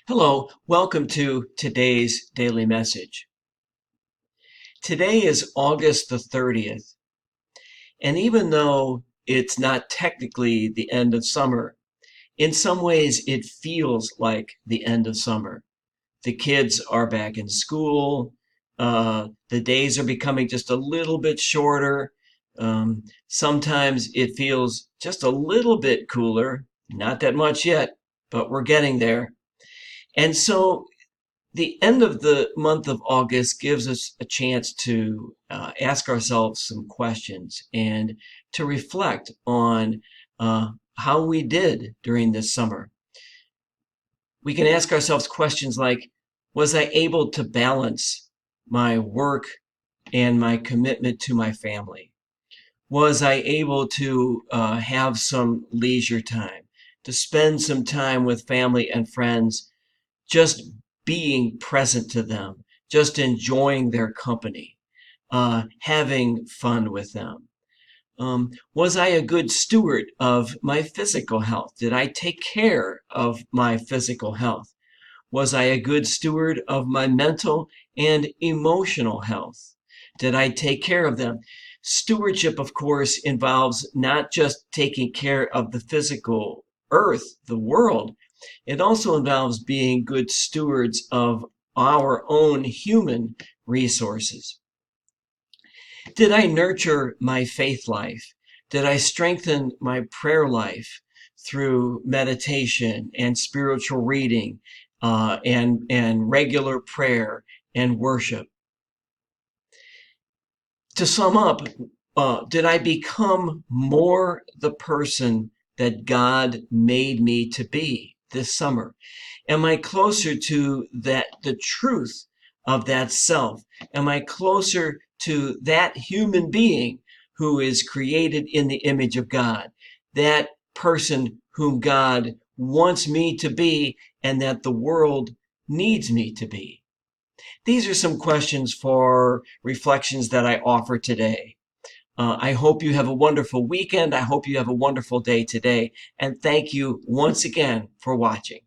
Hello, welcome to today's daily message. Today is August the 30th, and even though it's not technically the end of summer, in some ways it feels like the end of summer. The kids are back in school, the days are becoming just a little bit shorter. Sometimes it feels just a little bit cooler, not that much yet, but we're getting there. And so the end of the month of August gives us a chance to ask ourselves some questions and to reflect on how we did during this summer. We can ask ourselves questions like, was I able to balance my work and my commitment to my family? Was I able to have some leisure time, to spend some time with family and friends, just being present to them, just enjoying their company, having fun with them? Was I a good steward of my physical health? Did I take care of my physical health? Was I a good steward of my mental and emotional health? Did I take care of them? Stewardship, of course, involves not just taking care of the physical earth, the world, it also involves being good stewards of our own human resources. Did I nurture my faith life? Did I strengthen my prayer life through meditation and spiritual reading and regular prayer and worship? To sum up, did I become more the person that God made me to be this summer? Am I closer to the truth of that self? Am I closer to that human being who is created in the image of God? That person whom God wants me to be and that the world needs me to be? These are some questions for reflections that I offer today. I hope you have a wonderful weekend. I hope you have a wonderful day today. And thank you once again for watching.